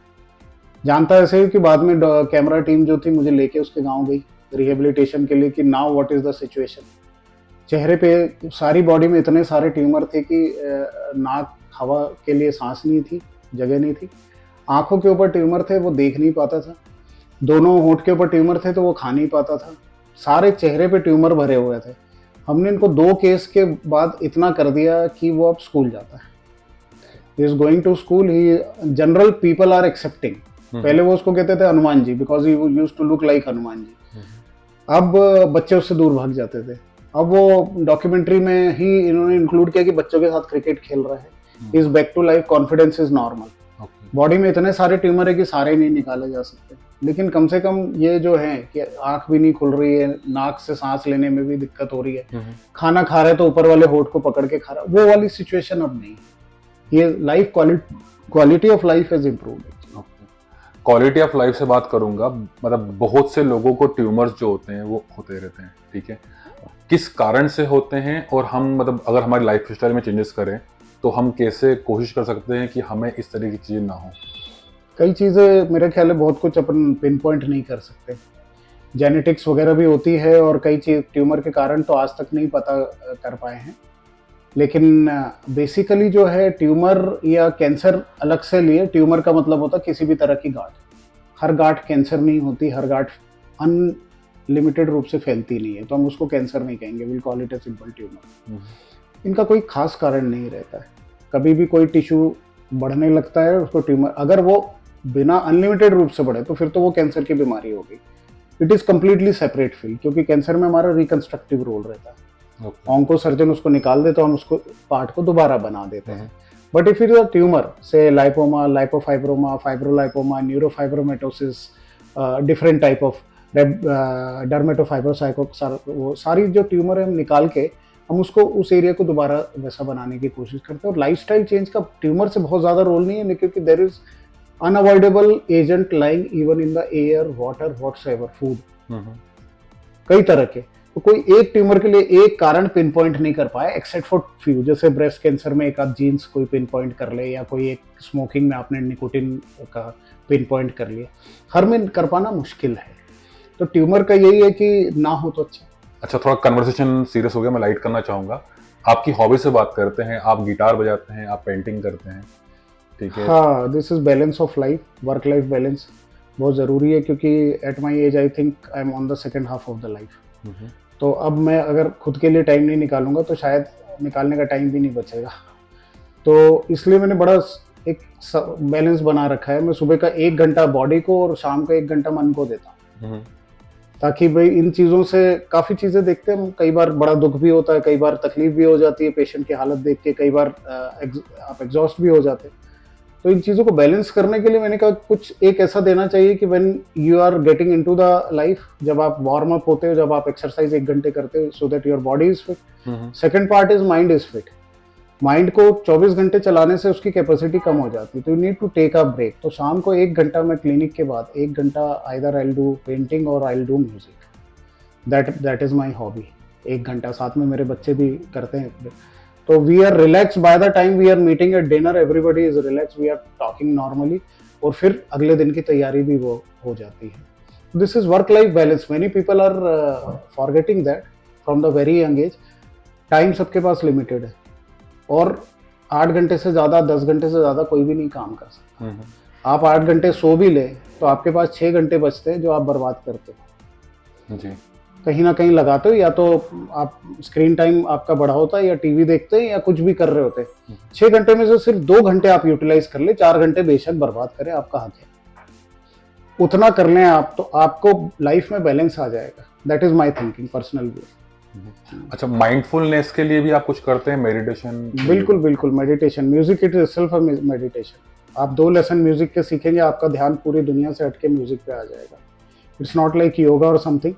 जानता है। ऐसे कि बाद में कैमरा टीम जो थी मुझे लेके उसके गांव गई रिहेबिलिटेशन के लिए कि now what is the situation. चेहरे पे, सारी बॉडी में इतने सारे ट्यूमर थे कि नाक, हवा के लिए सांस नहीं थी, जगह नहीं थी। आंखों के ऊपर ट्यूमर थे, वो देख नहीं पाता था। दोनों होंठ के ऊपर ट्यूमर थे, तो वो खा नहीं पाता था। सारे चेहरे पे ट्यूमर भरे हुए थे। हमने इनको 2 केस के बाद इतना कर दिया कि वो अब स्कूल जाता है, he is going to school, he general people are accepting. पहले वो उसको कहते थे Hanuman ji, because he used to look like Hanuman ji. अब बच्चे उससे दूर भाग जाते थे। अब वो डॉक्यूमेंट्री में ही इन्होंने इंक्लूड किया कि बच्चों के साथ क्रिकेट खेल रहा है, is back to life, confidence is normal. Body में इतने सारे ट्यूमर है कि सारे नहीं निकाले जा सकते, लेकिन कम से कम ये जो है कि आंख भी नहीं खुल रही है, नाक से सांस लेने में भी दिक्कत हो रही है, खाना खा रहे तो ऊपर वाले होठ को पकड़ के खा रहा, वो वाली सिचुएशन अब नहीं। ये life quality of life is improved. Quality of life से बात करूंगा, मतलब बहुत से लोगों को ट्यूमर्स जो होते हैं वो होते रहते हैं, ठीक है, किस कारण से होते हैं, और हम मतलब अगर हमारी लाइफ स्टाइल में चेंजेस करें तो हम कैसे कोशिश कर सकते हैं कि हमें इस तरह की चीज़ें ना हो। कई चीज़ें मेरे ख्याल में बहुत कुछ अपन पिन पॉइंट नहीं कर सकते, जेनेटिक्स वगैरह भी होती है, और कई चीज ट्यूमर के कारण तो आज तक नहीं पता कर पाए हैं, लेकिन बेसिकली जो है ट्यूमर या कैंसर अलग से लिए, ट्यूमर का मतलब होता है किसी भी तरह की गांठ। हर गांठ कैंसर नहीं होती, हर गांठ अनलिमिटेड रूप से फैलती नहीं है, तो हम उसको कैंसर नहीं कहेंगे, will call it a simple tumour. इनका कोई खास कारण नहीं रहता है, कभी भी कोई टिश्यू बढ़ने लगता है उसको ट्यूमर, अगर वो बिना अनलिमिटेड रूप से बढ़े तो फिर तो वो कैंसर की बीमारी होगी। It is completely separate field, क्योंकि कैंसर में हमारा रिकंस्ट्रक्टिव रोल रहता है। ऑन्को सर्जन उसको निकाल देते, हम उसको पार्ट को दोबारा बना देते हैं। But if it is a tumour से lipoma, लाइपोफाइब्रोमा, फाइब्रोलाइपोमा, neurofibromatosis, different type of डर्मेटोफाइब्रोसाइको, वो सारी जो ट्यूमर है हम निकाल के हम उसको उस एरिया को दोबारा वैसा बनाने की कोशिश करते हैं। और लाइफस्टाइल चेंज का ट्यूमर से बहुत ज़्यादा रोल नहीं है, क्योंकि there is unavoidable agent lying even in the air, water, whatsoever, food, कई तरह के। तो कोई एक ट्यूमर के लिए एक कारण पिन पॉइंट नहीं कर पाया, एक्सेप्ट फॉर फ्यू, जैसे ब्रेस्ट कैंसर में एक आध जीन्स कोई पिन पॉइंट कर ले, या कोई एक स्मोकिंग में आपने निकोटिन का पिन पॉइंट कर लिया, हर में कर पाना मुश्किल है। तो ट्यूमर का यही है कि ना हो तो अच्छा। थोड़ा कन्वर्सेशन सीरियस हो गया, मैं लाइट करना चाहूँगा। आपकी हॉबी से बात करते हैं, आप गिटार बजाते हैं, आप पेंटिंग करते हैं, ठीक है? हाँ, this is balance of life, work life balance बहुत ज़रूरी है, क्योंकि at my age I think I am on the second half of the life. तो अब मैं अगर खुद के लिए टाइम नहीं निकालूंगा तो शायद निकालने का टाइम भी नहीं बचेगा। तो इसलिए मैंने बड़ा एक बैलेंस बना रखा है। मैं सुबह का 1 घंटा बॉडी को और शाम का 1 घंटा मन को देता हूँ, ताकि भाई इन चीज़ों से काफ़ी चीज़ें देखते हैं। कई बार बड़ा दुख भी होता है, कई बार तकलीफ भी हो जाती है पेशेंट की हालत देख के, कई बार आप एग्जॉस्ट भी हो जाते हैं। तो इन चीज़ों को बैलेंस करने के लिए मैंने कहा कुछ एक ऐसा देना चाहिए कि when you are getting into the life, जब आप वार्म अप होते हो, जब आप एक्सरसाइज 1 घंटे करते हो, so that your body is fit. Second part is mind is fit. Mind को 24 घंटे चलाने से उसकी कैपेसिटी कम हो जाती है, तो you need to take a break. तो शाम को 1 घंटा मैं क्लिनिक के बाद 1 घंटा either I will do painting और I will do music. That is my hobby. 1 घंटा साथ में मेरे बच्चे भी करते हैं। तो we are relax by the time we are meeting at dinner, everybody is relax, we are talking normally, और फिर अगले दिन की तैयारी भी वो हो जाती है। This is work life balance. Many people are forgetting that from the very young age. Time सबके पास लिमिटेड है, और 8 घंटे से ज़्यादा, 10 घंटे से ज़्यादा कोई भी नहीं काम कर सकता। आप 8 घंटे सो भी ले तो आपके पास 6 घंटे बचते हैं जो आप बर्बाद करते हो जी। कहीं ना कहीं लगाते हो, या तो आप स्क्रीन टाइम आपका बढ़ा होता है, या टीवी देखते हैं, या कुछ भी कर रहे होते हैं। 6 घंटे में से सिर्फ 2 घंटे आप यूटिलाइज कर ले, 4 घंटे बेशक बर्बाद करें, आपका हक है। उतना कर लें आप, तो आपको लाइफ में बैलेंस आ जाएगा। That is my thinking, personal view. अच्छा, माइंडफुलनेस के लिए भी आप कुछ करते हैं, मेडिटेशन? बिल्कुल बिल्कुल, meditation, music it is self meditation. आप 2 लेसन म्यूजिक के सीखेंगे, आपका ध्यान पूरी दुनिया से हटके म्यूजिक पे आ जाएगा। इट्स नॉट लाइक योगा और समथिंग।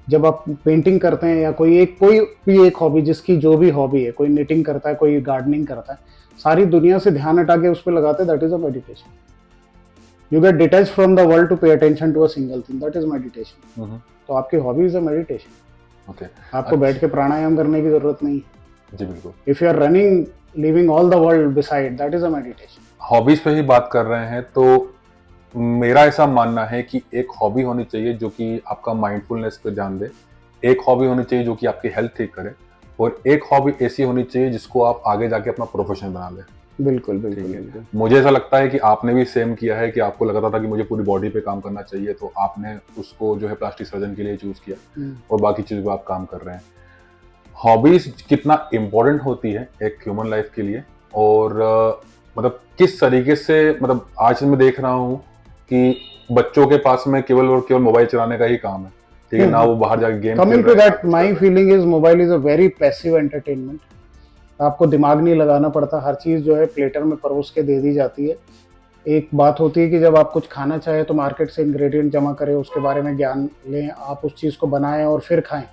जब आप पेंटिंग करते हैं, या कोई भी एक हॉबी, जिसकी जो भी हॉबी है, कोई निटिंग करता है, कोई गार्डनिंग करता है, सारी दुनिया से ध्यान हटा के उस पर लगाते हैं, that is a meditation. You get detach from the world to pay attention to a single thing, that is meditation. तो आपकी hobby is a meditation. Okay, आपको बैठ के प्राणायाम करने की जरूरत नहीं है जी। बिल्कुल। If you are running, living all the world beside, that is a meditation. Hobbies पे ही बात कर रहे हैं, तो मेरा ऐसा मानना है कि एक हॉबी होनी चाहिए जो कि आपका माइंडफुलनेस पे ध्यान दे, एक हॉबी होनी चाहिए जो कि आपकी हेल्थ ठीक करे, और एक हॉबी ऐसी होनी चाहिए जिसको आप आगे जाके अपना प्रोफेशन बना ले। बिल्कुल बिल्कुल। मुझे ऐसा लगता है कि आपने भी सेम किया है, कि आपको लगता था कि मुझे पूरी बॉडी पे काम करना चाहिए, तो आपने उसको जो है प्लास्टिक सर्जन के लिए चूज किया, और बाकी चीज़ पे आप काम कर रहे हैं। हॉबीज कितना इम्पोर्टेंट होती है एक ह्यूमन लाइफ के लिए, और मतलब किस तरीके से, मतलब आज मैं देख रहा हूँ कि बच्चों के पास में केवल और केवल मोबाइल चलाने का ही काम है, ठीक है ना, वो बाहर जाके game. Coming to that, my feeling is mobile is a very passive entertainment. आपको दिमाग नहीं लगाना पड़ता, हर चीज जो है प्लेटर में परोस के दे दी जाती है। एक बात होती है कि जब आप कुछ खाना चाहें तो मार्केट से इंग्रेडिएंट जमा करें, उसके बारे में ज्ञान लें, आप उस चीज़ को बनाएं और फिर खाएं।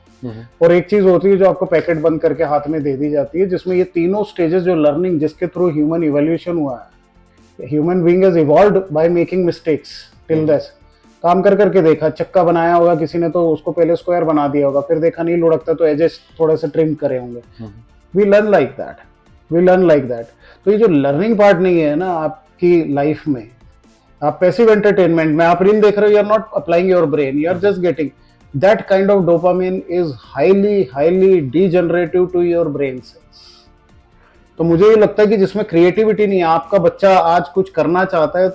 और एक चीज़ होती है जो आपको पैकेट बंद करके हाथ में दे दी जाती है, जिसमें ये तीनों स्टेजेस जो लर्निंग जिसके थ्रू ह्यूमन इवोल्यूशन हुआ है, human being has evolved by making mistakes till this. काम कर करके देखा, चक्का बनाया होगा किसी ने तो उसको पहले स्क्वायर बना दिया होगा, फिर देखा नहीं लुढ़कता तो एजेस थोड़े से ट्रिम करे होंगे। We learn like that, we learn like that. तो ये जो लर्निंग पार्ट नहीं है ना आपकी लाइफ में, आप पैसिव एंटरटेनमेंट में आप रील देख रहे हो, you are not applying your brain, you are just getting that kind of dopamine is highly degenerative to your brain cells. तो मुझे ये लगता है कि जिसमें क्रिएटिविटी नहीं है, आपका बच्चा आज कुछ करना चाहता है,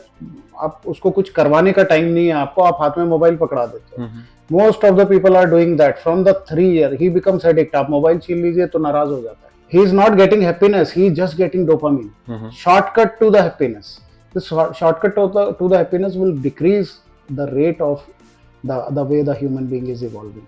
आप उसको कुछ करवाने का टाइम नहीं है आपको, आप हाथ में मोबाइल पकड़ा देते हो। Most of the people are doing that from the 3 year he becomes addict. आप मोबाइल छीन लीजिए तो नाराज हो जाता है। He is not getting happiness, he is just getting dopamine, shortcut to the happiness. This shortcut to the happiness will decrease the rate of the way the human being is evolving.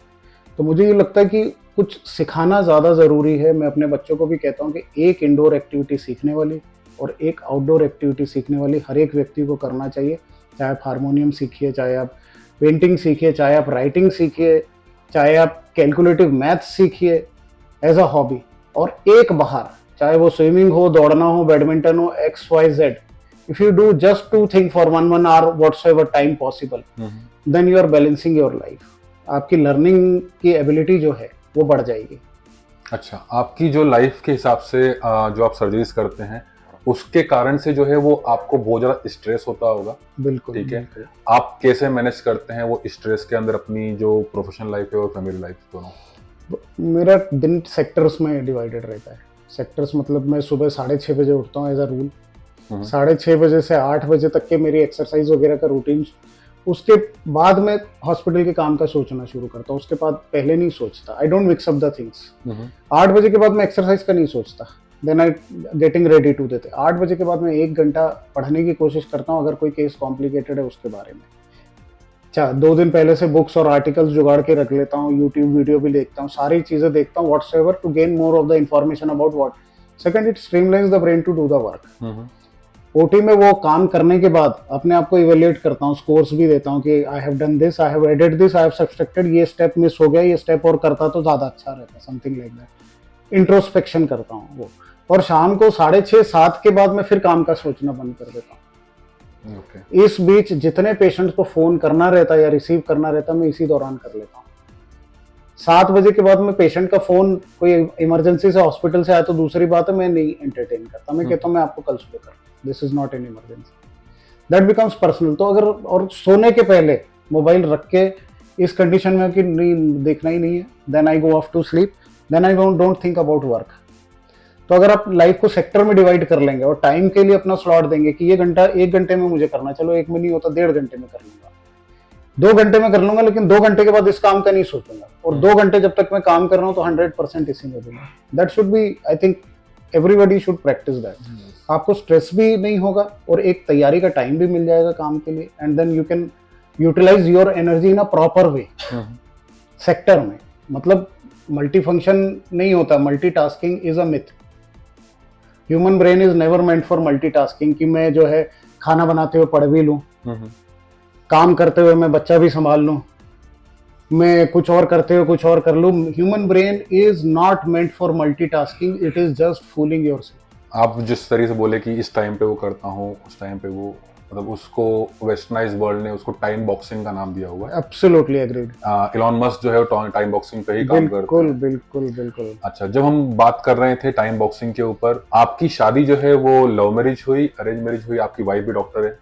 तो मुझे ये लगता है कि कुछ सिखाना ज़्यादा ज़रूरी है। मैं अपने बच्चों को भी कहता हूँ कि एक इंडोर एक्टिविटी सीखने वाली और एक आउटडोर एक्टिविटी सीखने वाली हर एक व्यक्ति को करना चाहिए। चाहे आप हारमोनियम सीखिए, चाहे आप पेंटिंग सीखिए, चाहे आप राइटिंग सीखिए, चाहे आप कैलकुलेटिव मैथ्स सीखिए एज अ हॉबी, और एक बाहर, चाहे वो स्विमिंग हो, दौड़ना हो, बैडमिंटन हो, XYZ, if you do just 2 things for 1 hour whatsoever time possible, then you are balancing your life. आपकी लर्निंग की एबिलिटी जो है वो बढ़ जाएगी। अच्छा, आपकी जो लाइफ के हिसाब से जो आप सर्जरीज करते हैं उसके कारण से जो है वो आपको बहुत ज़्यादा स्ट्रेस होता होगा। बिल्कुल, ठीक है। बिल्कुल। आप कैसे मैनेज करते हैं वो स्ट्रेस के अंदर अपनी जो प्रोफेशनल लाइफ है और फैमिली लाइफ दोनों? मेरा दिन सेक्टर्स में डिवाइडेड रहता है। सेक्टर्स मतलब मैं सुबह 6:30 बजे उठता हूँ एज अ रूल। 6:30 बजे से 8 बजे तक के मेरी एक्सरसाइज वगैरह का रूटीन। उसके बाद मैं हॉस्पिटल के काम का सोचना शुरू करता हूँ। उसके बाद पहले नहीं सोचता। I don't mix up the things. 8 बजे के बाद मैं एक्सरसाइज का नहीं सोचता। Then I getting ready to देते। 8 बजे के बाद मैं 1 घंटा पढ़ने की कोशिश करता हूँ, अगर कोई केस कॉम्प्लिकेटेड है उसके बारे में। अच्छा, 2 दिन पहले से बुक्स और आर्टिकल्स जुगाड़ के रख लेता हूँ, यूट्यूब वीडियो भी देखता हूँ, सारी चीज़ें देखता हूँ whatsoever to gain more of the information about what. Second, it streamlines the brain to do the work. OT में वो काम करने के बाद अपने आप को इवेल्युएट करता हूँ, स्कोर्स भी देता हूँ कि I have done this, I have added this, I have subtracted, ये स्टेप मिस हो गया, ये स्टेप और करता तो ज़्यादा अच्छा रहता, समथिंग लाइक दैट। इंट्रोस्पेक्शन करता हूँ वो। और शाम को 6:30-7 के बाद मैं फिर काम का सोचना बंद कर देता हूँ। इस बीच जितने पेशेंट्स को फोन करना रहता है या रिसीव करना रहता है, मैं इसी दौरान कर लेता हूँ। 7 बजे के बाद मैं पेशेंट का फोन कोई इमरजेंसी से हॉस्पिटल से आया तो दूसरी बात है, मैं नहीं एंटरटेन करता। मैं कहता हूँ मैं आपको कल सुबह कर, this is not an emergency, that becomes personal. तो अगर और सोने के पहले मोबाइल रख के इस कंडीशन में कि नहीं देखना ही नहीं है, then I go off to sleep, then I don't think about work. तो अगर आप लाइफ को सेक्टर में डिवाइड कर लेंगे और टाइम के लिए अपना स्लॉट देंगे कि ये घंटा 1 घंटे में मुझे करना, चलो 1 में नहीं होता 1.5 घंटे में कर लूंगा, 2 घंटे में कर लूंगा, लेकिन 2 घंटे के बाद इस काम का नहीं सोचूंगा। और 2 घंटे जब तक मैं काम कर रहा हूँ तो 100% इसी में दूंगा। That should be, I think everybody should practice that. आपको स्ट्रेस भी नहीं होगा और एक तैयारी का टाइम भी मिल जाएगा काम के लिए, and then you can utilize your energy in a proper way sector में। मतलब मल्टी फंक्शन नहीं होता, multitasking is a myth. Human brain is never meant for multitasking कि मैं जो है खाना बनाते हुए पढ़ भी लूं, काम करते हुए मैं बच्चा भी संभाल लूं, मैं कुछ और करते हुए कुछ और कर लूं। Human brain is not meant for multitasking, it is just fooling yourself. आप जिस तरीके से बोले कि इस टाइम पे वो करता हूँ, उस टाइम पे वो, मतलब उसको वेस्टर्नाइज वर्ल्ड ने उसको टाइम बॉक्सिंग का नाम दिया हुआ है। Absolutely agreed. इलॉन मस्क जो है वो टाइम बॉक्सिंग पे ही काम करता है। बिल्कुल बिल्कुल बिल्कुल। अच्छा, जब हम बात कर रहे थे टाइम बॉक्सिंग के ऊपर, आपकी शादी जो है वो लव मैरिज हुई, अरेंज मैरिज हुई? आपकी वाइफ भी डॉक्टर है?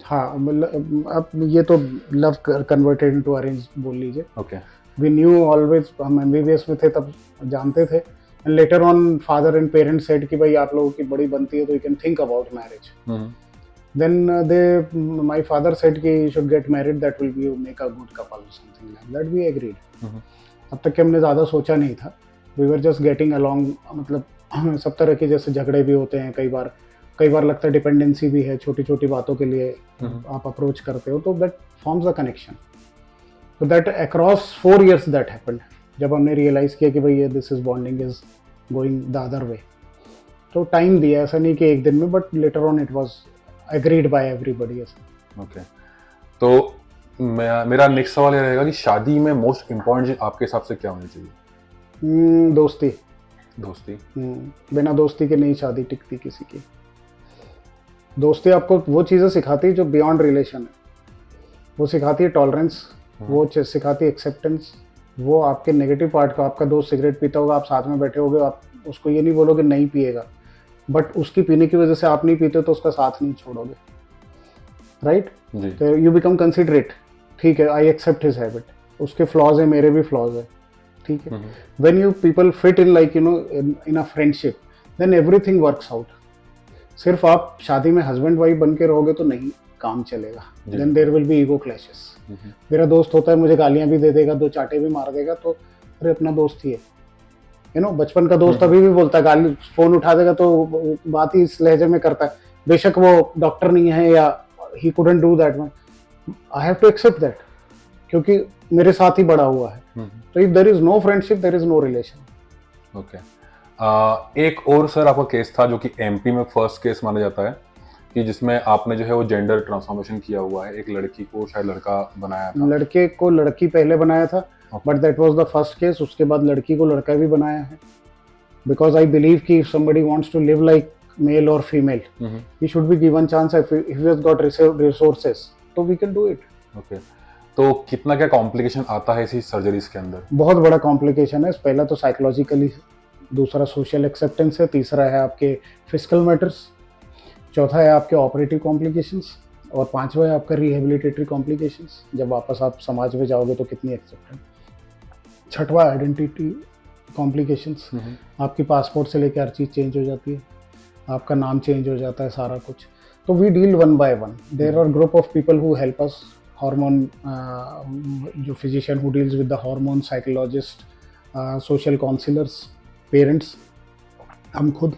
हाँ, मतलब अब ये तो लव कन्वर्टेड इनटू अरेंज बोल लीजिए। ओके। वी न्यू ऑलवेज, हम MBBS में थे तब जानते थे, and later on father and parents said कि भाई आप लोगों की बड़ी बनती है तो you can think about marriage. Then my father said कि you should get married, that will be make a good couple, something like that. We agreed. अब तक कि हमने ज़्यादा सोचा नहीं था, we were just getting along। मतलब सब तरह के जैसे झगड़े भी होते हैं, कई बार लगता है डिपेंडेंसी भी है, छोटी छोटी बातों के लिए आप अप्रोच करते हो, तो that forms a connection. So that across 4 years that happened, जब हमने रियलाइज़ किया कि भाई ये this is bonding is going the other way, तो टाइम दिया, ऐसा नहीं कि एक दिन में, but later on it was, agreed by everybody. Okay, तो मेरा नेक्स्ट सवाल ये रहेगा कि शादी में मोस्ट इम्पोर्टेंट चीज आपके हिसाब से क्या होनी चाहिए? दोस्ती। दोस्ती। बिना दोस्ती के नहीं शादी टिकती किसी की। दोस्ती आपको वो चीज़ें सिखाती है जो बियॉन्ड रिलेशन है। वो सिखाती है टॉलरेंस, वो सिखाती है एक्सेप्टेंस, वो आपके नेगेटिव पार्ट का। आपका दोस्त सिगरेट पीता होगा, आप साथ में बैठे होगे, आप उसको ये नहीं बोलोगे नहीं पिएगा, बट उसकी पीने की वजह से आप नहीं पीते तो उसका साथ नहीं छोड़ोगे, राइट? तो यू बिकम कंसिडरेट, ठीक है, आई एक्सेप्ट हिज हैबिट, उसके फ्लॉज है, मेरे भी फ्लॉज है, ठीक है। When you people fit in like you know in a friendship, then everything works out. सिर्फ आप शादी में हस्बैंड वाइफ बन के रहोगे तो नहीं काम चलेगा, then there will be ego clashes. मेरा दोस्त होता है, मुझे गालियां भी दे देगा, 2 चाटे भी मार देगा, तो अरे अपना दोस्त ही है, यू नो। बचपन का दोस्त अभी भी बोलता है, गाली फोन उठा देगा तो बात ही इस लहजे में करता है, बेशक वो डॉक्टर नहीं है या he couldn't do that, I have to accept that, क्योंकि मेरे साथ ही बड़ा हुआ है। तो if there is no friendship, there is no relation. Okay, एक और सर आपका केस था जो कि एमपी में फर्स्ट केस माना जाता है कि जिसमें आपने जो है वो जेंडर ट्रांसफॉर्मेशन किया हुआ है, एक लड़की को शायद लड़का बनाया था। लड़के को लड़की पहले बनाया था, but that was the first case. उसके बाद लड़की को लड़का भी बनाया है, बिकॉज आई बिलीव कि if somebody wants to live like male और female, he should be given chance. If he has got resources तो we can do it. Okay, तो कितना क्या कॉम्प्लिकेशन आता है इसी सर्जरीज के अंदर? बहुत बड़ा कॉम्प्लिकेशन है। पहला तो साइकोलॉजिकली, दूसरा सोशल एक्सेप्टेंस है, तीसरा है आपके फिजिकल मैटर्स, चौथा है आपके ऑपरेटिव कॉम्प्लिकेशंस, और पांचवा है आपका रिहेबिलिटेटरी कॉम्प्लिकेशंस। जब वापस आप समाज में जाओगे तो कितनी एक्सेप्टेंस। छठवा आइडेंटिटी कॉम्प्लिकेशंस, आपकी पासपोर्ट से लेकर हर चीज़ चेंज हो जाती है, आपका नाम चेंज हो जाता है, सारा कुछ। तो we deal one by one. There are group of people who help us, hormone जो physician who deals with the hormone, psychologist, social counsellors, parents, हम खुद।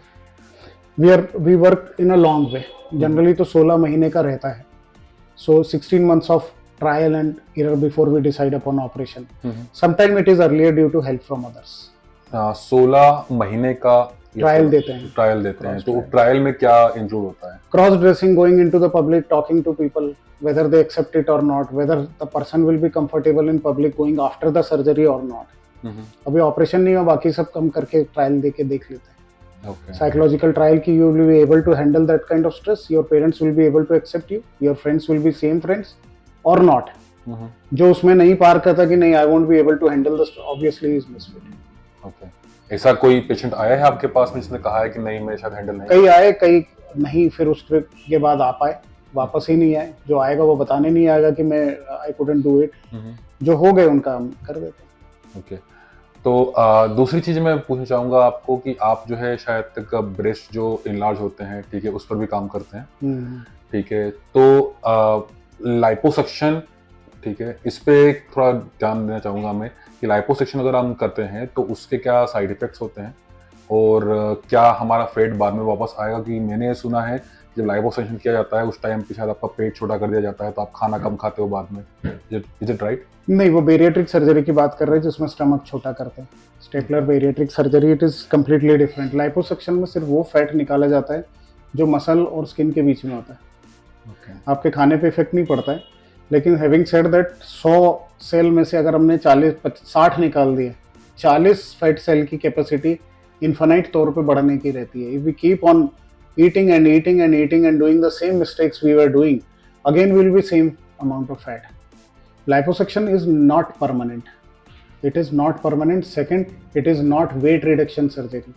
We work in a long way. Generally तो 16 महीने का रहता है, so 16 months of trial and error before we decide upon operation. Sometime it is earlier due to help from others. 16 महीने का trial देते हैं। तो ट्रायल में क्या इंक्लूड होता है? Cross dressing, going into the public, talking to people, whether they accept it or not, whether the person will be comfortable in public going after the surgery or not। अभी operation नहीं हुआ, बाकी सब कम करके trial देके देख लेते हैं। साइकोलॉजिकल ट्रायल की you will be able to handle that kind of stress, your parents will be able to accept you, your friends will be same friends और नॉट। जो उसमें नहीं पार करता कि नहीं I won't be able to handle this, obviously is misfit. Okay, ऐसा कोई पेशेंट आया है आपके पास में जिसने कहा है कि नहीं मैं शायद हैंडल नहीं? कई आए, कई नहीं, फिर उसके बाद आ पाए, वापस ही नहीं आए। जो आएगा वो बताने नहीं आएगा कि मैं आई कुडंट डू इट। जो हो गए उनका हम कर देते हैं। ओके, तो दूसरी चीज मैं पूछना चाहूंगा आपको कि आप जो है शायद तक ब्रेस्ट जो इनलार्ज होते हैं, ठीक है, उस पर भी काम करते हैं, ठीक है, तो लाइपोसक्शन, ठीक है, इस पे थोड़ा ध्यान देना चाहूंगा मैं कि लाइपोसक्शन अगर हम करते हैं तो उसके क्या साइड इफेक्ट्स होते हैं और क्या हमारा फैट बाद में वापस आएगा? कि मैंने ये सुना है जब लाइपोसक्शन किया जाता है उस टाइम पे शायद आपका पेट छोटा कर दिया जाता है तो आप खाना कम खाते हो बाद में। Is it right? नहीं, वो बेरिएट्रिक सर्जरी की बात कर रहे हैं जिसमें स्टमक छोटा करते हैं। Stapler bariatric surgery, it is completely different. Liposuction में सिर्फ वो फैट निकाला जाता है जो मसल और स्किन के बीच में होता है। आपके खाने पे इफेक्ट नहीं पड़ता है। लेकिन हैविंग सेड दैट, 100 सेल में से अगर हमने 40-60 निकाल दिए, 40 फैट सेल की कैपेसिटी इन्फाइनाइट तौर पे बढ़ने की रहती है। If we keep on eating and eating and eating and doing the same mistakes we were doing, again will be same amount of fat. Liposuction is not permanent. It is not permanent. Second, it is not weight reduction surgery.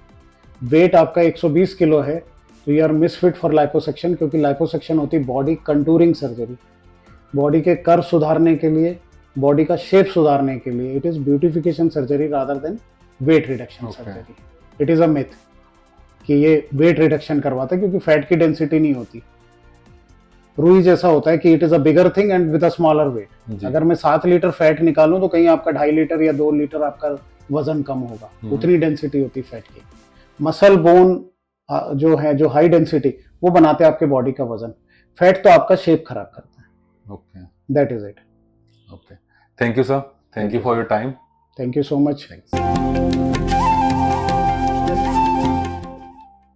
Weight आपका 120 kilo है तो you are misfit for liposuction, क्योंकि liposuction होती body contouring surgery, body के curve सुधारने के लिए, body का शेप सुधारने के लिए। It is beautification surgery rather than weight reduction surgery. It is a myth कि ये वेट रिडक्शन करवाता है, क्योंकि फैट की डेंसिटी नहीं होती। रूई जैसा होता है कि it is a bigger thing and with a smaller weight. अगर मैं 7 लीटर फैट निकालूं तो कहीं आपका 2.5 लीटर या 2 लीटर आपका वजन कम होगा, उतनी डेंसिटी होती है फैट की। मसल बोन जो है, जो हाई डेंसिटी, वो बनाते हैं आपके बॉडी का वजन। फैट तो आपका शेप खराब करता है। Okay, that is it. Okay, thank you sir, thank you for your time. Thank you so much.